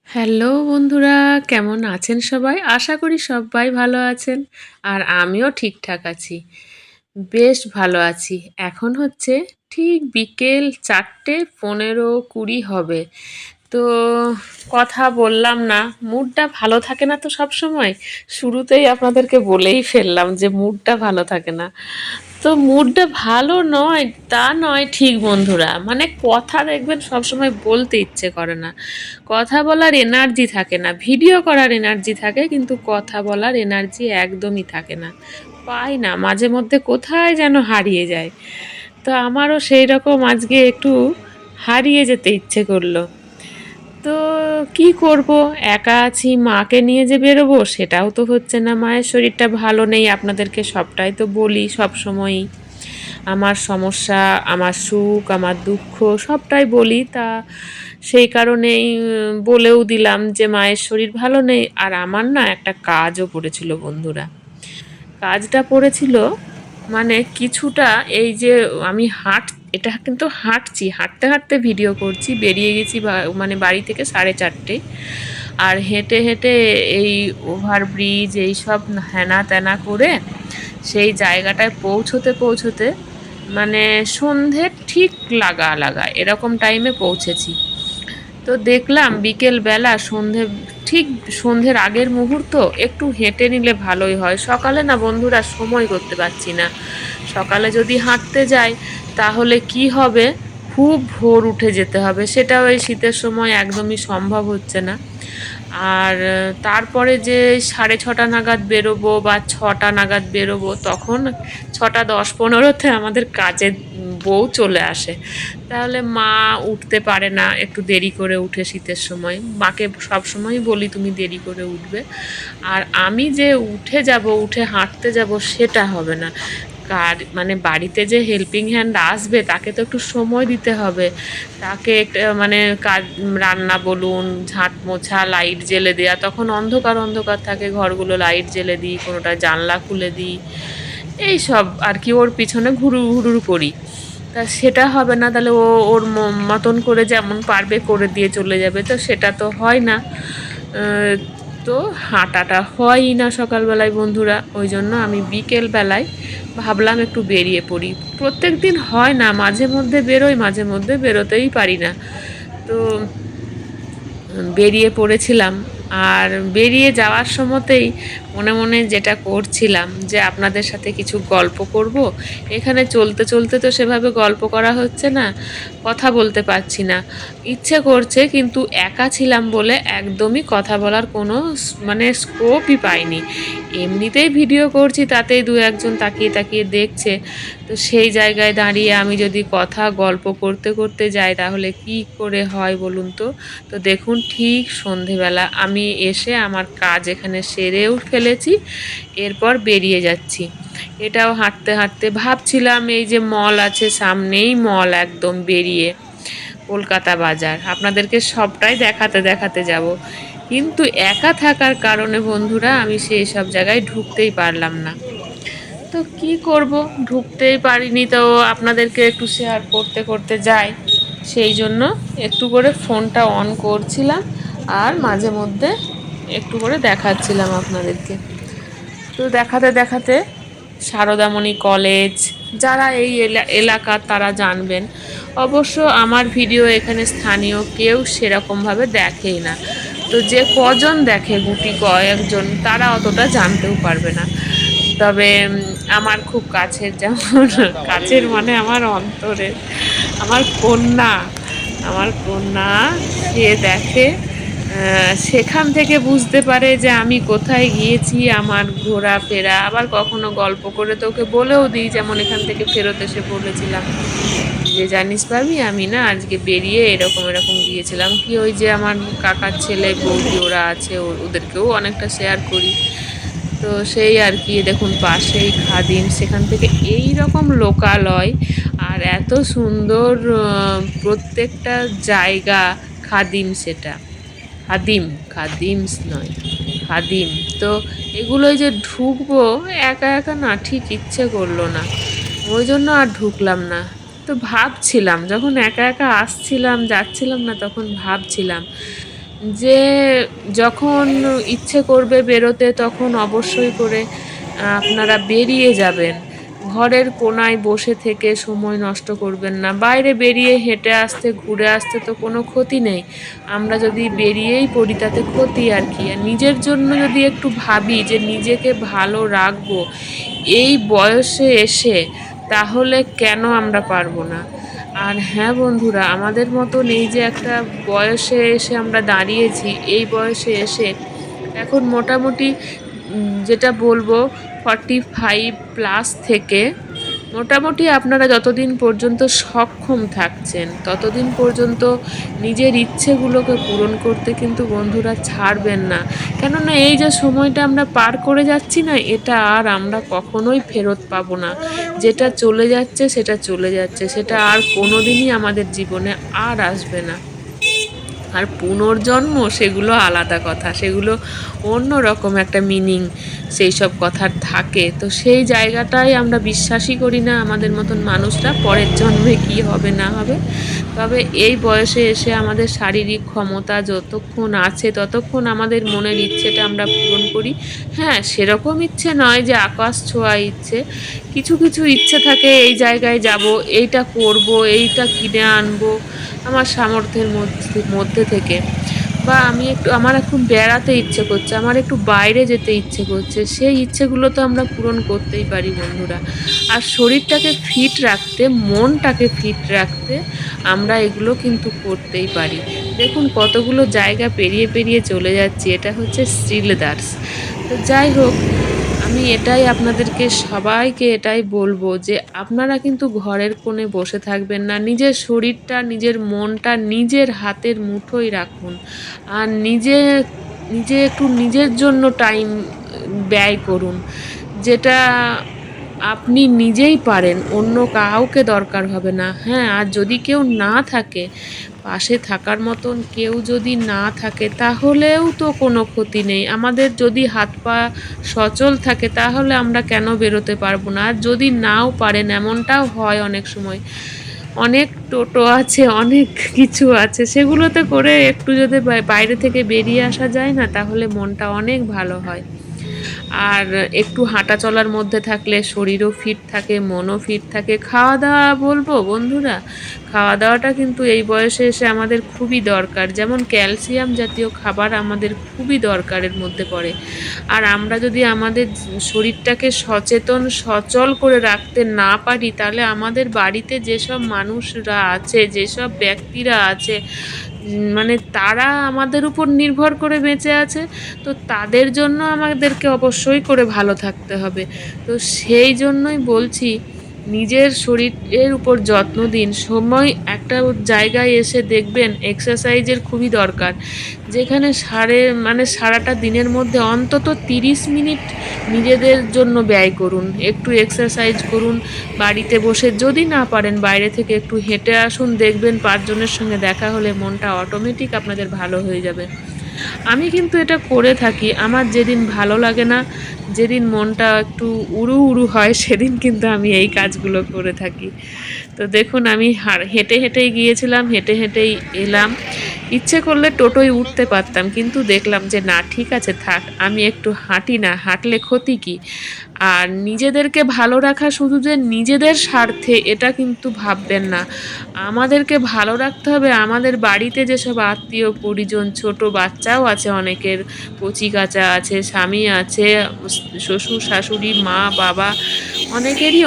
Hello বন্ধুরা, কেমন আছেন সবাই? আশা করি সবাই ভালো আছেন। আর আমিও ঠিকঠাক আছি। বেশ ভালো আছি। এখন হচ্ছে ঠিক বিকেল ৪:১৫-২০ হবে। তো কথা বললাম না, মুডটা ভালো থাকে না তো সবসময়। শুরুতেই আপনাদেরকে বলেই ফেললাম যে মুডটা ভালো থাকে না। তো মুডটা ভালো নয় তা নয় ঠিক বন্ধুরা, মানে কথা দেখবেন সবসময় বলতে ইচ্ছে করে না, কথা বলার এনার্জি থাকে না, ভিডিও করার এনার্জি থাকে কিন্তু কথা বলার এনার্জি একদমই থাকে না, পাই না, মাঝে মধ্যে কোথায় যেন হারিয়ে যায়। তো আমারও সেই রকম আজকে একটু হারিয়ে যেতে ইচ্ছে করলো। তো কি করব, একা আছি, মাকে নিয়ে যে বেরোবো সেটাও তো হচ্ছে না, মায়ের শরীরটা ভালো নেই, আপনাদেরকে সবটাই তো বলি সব সময়ই, আমার সমস্যা, আমার সুখ, আমার দুঃখ সবটাই বলি। তা সেই কারণেই বলেও দিলাম যে মায়ের শরীর ভালো নেই। আর আমার না একটা কাজও পড়েছিল বন্ধুরা, কাজটা পড়েছিল মানে কিছুটা, এই যে আমি এটা কিন্তু হাঁটছি, হাঁটতে হাঁটতে ভিডিও করছি, বেরিয়ে গেছি মানে বাড়ি থেকে 4:30, আর হেঁটে হেঁটে এই ওভারব্রিজ এই সব হেনা তেনা করে সেই জায়গাটায় পৌঁছতে পৌঁছতে মানে সন্ধে ঠিক লাগা লাগা এরকম টাইমে পৌঁছেছি। তো দেখলাম বিকেল বেলা ঠিক সন্ধ্যের আগের মুহূর্ত একটু হেঁটে নিলে ভালোই হয়, সকালে না বন্ধুরা সময় করতে পারছি না। সকালে যদি হাঁটতে যাই তাহলে কি হবে, খুব ভোর উঠে যেতে হবে, সেটাও এই শীতের সময় একদমই সম্ভব হচ্ছে না। আর তারপরে যে 6:30 নাগাদ বেরোবো বা 6টা নাগাদ বেরোবো, তখন 6:10-15-তে আমাদের কাজের বউ চলে আসে। তাহলে মা উঠতে পারে না, একটু দেরি করে উঠে শীতের সময়, মাকে সবসময়ই বলি তুমি দেরি করে উঠবে। আর আমি যে উঠে যাব, উঠে হাঁটতে যাব সেটা হবে না, মানে বাড়িতে যে হেল্পিং হ্যান্ড আসবে তাকে তো একটু সময় দিতে হবে, তাকে মানে কাজ, রান্না বলুন, ঝাঁট মোছা, লাইট জ্বেলে দেওয়া, তখন অন্ধকার অন্ধকার থাকে ঘরগুলো, লাইট জ্বেলে দিই, কোনোটা জানলা খুলে দিই, এই সব আর কি, ওর পিছনে ঘুরু ঘুরু করি। তা সেটা হবে না, তাহলে ও ওর মতন করে যেমন পারবে করে দিয়ে চলে যাবে, তো সেটা তো হয় না। আহ, তো হাঁটাটা হয়ই না সকালবেলায় বন্ধুরা, ওই জন্য আমি বিকেল বেলায় ভাবলাম একটু বেরিয়ে পড়ি। প্রত্যেক দিন হয় না, মাঝে মধ্যে বেরোই, মাঝে মধ্যে বেরোতেই পারি না। তো বেরিয়ে পড়েছিলাম। আর বেরিয়ে যাওয়ার সময়তেই মনে মনে যেটা করছিলাম যে আপনাদের সাথে কিছু গল্প করব, এখানে চলতে চলতে তো সেভাবে গল্প করা হচ্ছে না, কথা বলতে পারছি না, ইচ্ছে করছে কিন্তু একা ছিলাম বলে একদমই কথা বলার কোনো মানে স্কোপই পাইনি। এমনিতেই ভিডিও করছি, তাতেই দু একজন তাকিয়ে তাকিয়ে দেখছে, তো সেই জায়গায় দাঁড়িয়ে আমি যদি কথা গল্প করতে করতে যাই তাহলে কি করে হয় বলুন তো। তো দেখুন ঠিক সন্ধেবেলা আমি এসে আমার কাজ এখানে সেরেও ফেলেছি, এরপর বেরিয়ে যাচ্ছি। এটাও হাঁটতে হাঁটতে ভাবছিলাম এই যে মল আছে সামনেই, মল একদম বেরিয়ে কলকাতা বাজার, আপনাদেরকে সবটাই দেখাতে দেখাতে যাব, কিন্তু একা থাকার কারণে বন্ধুরা আমি সেই সব জায়গায় ঢুকতেই পারলাম না। তো কি করব, ঢুকতেই পারিনি, তো আপনাদেরকে একটু শেয়ার করতে করতে যাই, সেই জন্য একটু করে ফোনটা অন করছিলাম আর মাঝে মধ্যে একটু করে দেখাচ্ছিলাম আপনাদেরকে। তো দেখাতে দেখাতে সারদামণি কলেজ, যারা এই এলাকার তারা জানবেন। অবশ্য আমার ভিডিও এখানে স্থানীয় কেউ সেরকমভাবে দেখেই না, তো যে কজন দেখে গুটি কয়েকজন, তারা অতটা জানতেও পারবে না। তবে আমার খুব কাছের, যেমন কাছের মানে আমার অন্তরের, আমার কন্যা, আমার কন্যা, সে দেখে, সেখান থেকে বুঝতে পারে যে আমি কোথায় গিয়েছি, আমার ঘোরাফেরা, আবার কখনো গল্প করে তো ওকে বলেও দিই, যেমন এখান থেকে ফেরত এসে বলেছিলাম যে জানিস ভাবি আমি না আজকে বেরিয়ে এরকম এরকম গিয়েছিলাম, কি ওই যে আমার কাকার ছেলে বৌদি ওরা আছে, ওদেরকেও অনেকটা শেয়ার করি। তো সেই আর কি, দেখুন পাশেই খাদিম, সেখান থেকে এই রকম লোকালয় আর এত সুন্দর প্রত্যেকটা জায়গা, খাদিম সেটা, খাদিম, খাদিমস নয়, খাদিম। তো এগুলোই যে ঢুকবো একা একা না ঠিক ইচ্ছে করলো না, ওই জন্য আর ঢুকলাম না। তো ভাবছিলাম যখন একা একা আসছিলাম যাচ্ছিলাম না, তখন ভাবছিলাম যে যখন ইচ্ছে করবে বেরোতে তখন অবশ্যই করে আপনারা বেরিয়ে যাবেন। ঘরের কোণায় বসে থেকে সময় নষ্ট করবেন না। বাইরে বেরিয়ে হেঁটে আসতে, ঘুরে আসতে তো কোনো ক্ষতি নেই। আমরা যদি বেরিয়েই পড়ি তাতে ক্ষতি আর কি? আর নিজের জন্য যদি একটু ভাবি যে নিজেকে ভালো রাখবো এই বয়সে এসে, তাহলে কেন আমরা পারবো না? আর হ্যাঁ বন্ধুরা, আমাদের মতন এই যে একটা বয়সে এসে আমরা দাঁড়িয়েছি, এই বয়সে এসে এখন মোটামুটি যেটা বলবো 45 প্লাস থেকে মোটামুটি আপনারা যতদিন পর্যন্ত সক্ষম থাকছেন ততদিন পর্যন্ত নিজের ইচ্ছেগুলোকে পূরণ করতে কিন্তু বন্ধুরা ছাড়বেন না। কেননা এই যে সময়টা আমরা পার করে যাচ্ছি না, এটা আর আমরা কখনোই ফেরত পাবো না। যেটা চলে যাচ্ছে সেটা চলে যাচ্ছে, সেটা আর কোনোদিনই আমাদের জীবনে আর আসবে না। আর পুনর্জন্ম সেগুলো আলাদা কথা, সেগুলো অন্য রকম একটা মিনিং সেই সব কথার থাকে। তো সেই জায়গাটাই আমরা বিশ্বাসই করি না আমাদের মতন মানুষরা, পরের জন্মে কি হবে না হবে। তবে এই বয়সে এসে আমাদের শারীরিক ক্ষমতা যতক্ষণ আছে ততক্ষণ আমাদের মনের ইচ্ছেটা আমরা পূরণ করি। হ্যাঁ, সেরকম ইচ্ছে নয় যে আকাশ ছোঁয়া ইচ্ছে, কিছু কিছু ইচ্ছে থাকে এই জায়গায় যাব, এইটা করব, এইটা কিনে আনবো আমার সামর্থ্যের মধ্যে থেকে। বা আমি একটু, আমার এখন বেড়াতে ইচ্ছে করছে, আমার একটু বাইরে যেতে ইচ্ছে করছে, সেই ইচ্ছেগুলো তো আমরা পূরণ করতেই পারি বন্ধুরা। আর শরীরটাকে ফিট রাখতে, মনটাকে ফিট রাখতে আমরা এগুলো কিন্তু করতেই পারি। দেখুন কতগুলো জায়গা পেরিয়ে পেরিয়ে চলে যাচ্ছি, এটা হচ্ছে শ্রীলেদার্স। তো যাই হোক, আমি এটাই আপনাদেরকে সবাইকে এটাই বলবো যে আপনারা কিন্তু ঘরের কোণে বসে থাকবেন না। নিজের শরীরটা, নিজের মনটা নিজের হাতের মুঠোয় রাখুন। আর নিজে নিজে একটু নিজের জন্য টাইম ব্যয় করুন, যেটা আপনি নিজেই পারেন, অন্য কাউকে দরকার হবে না। হ্যাঁ, আর যদি কেউ না থাকে, পাশে থাকার মতন কেউ যদি না থাকে তাহলেও তো কোনো ক্ষতি নেই। আমাদের যদি হাত পা সচল থাকে তাহলে আমরা কেন বেরোতে পারবো না? আর যদি নাও পারেন, এমনটাও হয় অনেক সময়, অনেক টোটো আছে, অনেক কিছু আছে, সেগুলোতে করে একটু যদি বাইরে থেকে বেরিয়ে আসা যায় না, তাহলে মনটা অনেক ভালো হয়। আর একটু হাঁটা চলার মধ্যে থাকলে শরীরও ফিট থাকে, মনও ফিট থাকে। খাওয়া দাওয়া বলবো বন্ধুরা, খাওয়া দাওয়াটা কিন্তু এই বয়সে এসে আমাদের খুবই দরকার। যেমন ক্যালসিয়াম জাতীয় খাবার আমাদের খুবই দরকারের মধ্যে পড়ে। আর আমরা যদি আমাদের শরীরটাকে সচেতন সচল করে রাখতে না পারি, তাহলে আমাদের বাড়িতে যেসব মানুষরা আছে, যেসব ব্যক্তিরা আছে, মানে তারা আমাদের উপর নির্ভর করে বেঁচে আছে, তো তাদের জন্য আমাদেরকে অবশ্যই করে ভালো থাকতে হবে। তো সেই জন্যই বলছি, নিজের শরীরের উপর যত্ন দিন। সময় একটা জায়গায় এসে দেখবেন এক্সারসাইজের খুবই দরকার, যেখানে সারাটা দিনের মধ্যে অন্তত 30 মিনিট নিজেদের জন্য ব্যয় করুন। একটু এক্সারসাইজ করুন, বাড়িতে বসে যদি না পারেন বাইরে থেকে একটু হেঁটে আসুন, দেখবেন 5 জনের সঙ্গে দেখা হলে মনটা অটোমেটিক আপনাদের ভালো হয়ে যাবে। আমি কিন্তু এটা করে থাকি। আমার যেদিন ভালো লাগে না, যেদিন মনটা একটু উড়ু উড়ু হয়, সেদিন কিন্তু আমি এই কাজগুলো করে থাকি। তো দেখুন আমি হেঁটে হেঁটেই গিয়েছিলাম, হেঁটে হেঁটেই এলাম। ইচ্ছে করলে টোটোয় উঠতে পারতাম, কিন্তু দেখলাম যে না, ঠিক আছে থাক, আমি একটু হাঁটি না, হাঁটলে ক্ষতি কী? আর নিজেদেরকে ভালো রাখা শুধু যে নিজেদের স্বার্থে, এটা কিন্তু ভাববেন না। আমাদেরকে ভালো রাখতে হবে, আমাদের বাড়িতে যেসব আত্মীয় পরিজন, ছোট বাচ্চাও আছে অনেকের, কচিকাঁচা আছে, স্বামী আছে, শ্বশুর শাশুড়ি, মা বাবা, অনেকেরই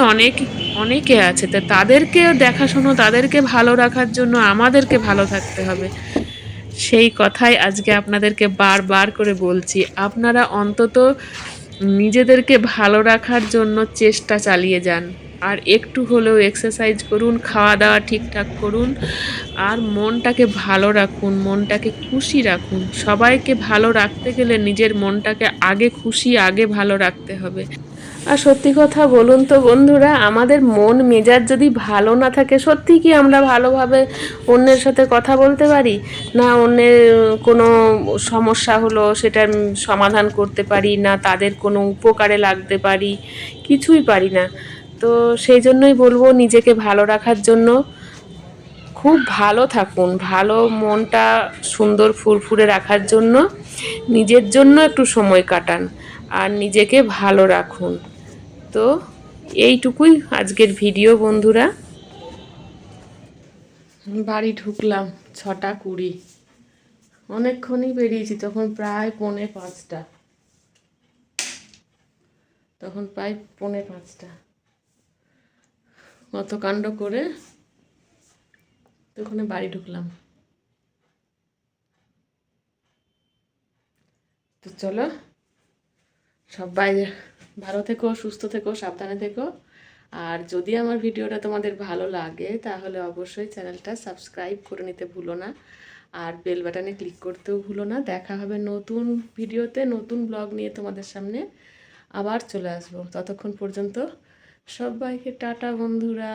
অনেকে আছে। তো তাদেরকে দেখাশুনো, তাদেরকে ভালো রাখার জন্য আমাদেরকে ভালো থাকতে হবে। সেই কথাই আজকে আপনাদেরকে বারবার করে বলছি, আপনারা অন্তত নিজেদেরকে ভালো রাখার জন্য চেষ্টা চালিয়ে যান। আর একটু হলেও এক্সারসাইজ করুন, খাওয়া দাওয়া ঠিকঠাক করুন, আর মনটাকে ভালো রাখুন, মনটাকে খুশি রাখুন। সবাইকে ভালো রাখতে গেলে নিজের মনটাকে আগে খুশি, আগে ভালো রাখতে হবে। আর সত্যি কথা বলুন তো বন্ধুরা, আমাদের মন মেজাজ যদি ভালো না থাকে, সত্যি কি আমরা ভালোভাবে অন্যের সাথে কথা বলতে পারি? না অন্যের কোনো সমস্যা হলো সেটার সমাধান করতে পারি, না তাদের কোনো উপকারে লাগতে পারি? কিছুই পারি না। তো সেই জন্যই বলবো, নিজেকে ভালো রাখার জন্য খুব ভালো থাকুন, ভালো মনটা সুন্দর ফুরফুরে রাখার জন্য নিজের জন্য একটু সময় কাটান আর নিজেকে ভালো রাখুন। তো এইটুকুই আজকের ভিডিও বন্ধুরা। বাড়ি ঢুকলাম 6:20, অনেকক্ষণই বেরিয়েছি, তখন প্রায় 4:45, কত কাণ্ড করে তখন বাড়ি ঢুকলাম। তো চলো, সবাই ভালো থেকো, সুস্থ থেকো, সাবধানে থেকো। আর যদি আমার ভিডিওটা তোমাদের ভালো লাগে তাহলে অবশ্যই চ্যানেলটা সাবস্ক্রাইব করে নিতে ভুলো না, আর বেল বাটনে ক্লিক করতেও ভুলো না। দেখা হবে নতুন ভিডিওতে, নতুন ব্লগ নিয়ে তোমাদের সামনে আবার চলে আসবো। ততক্ষণ পর্যন্ত সবাইকে টাটা বন্ধুরা।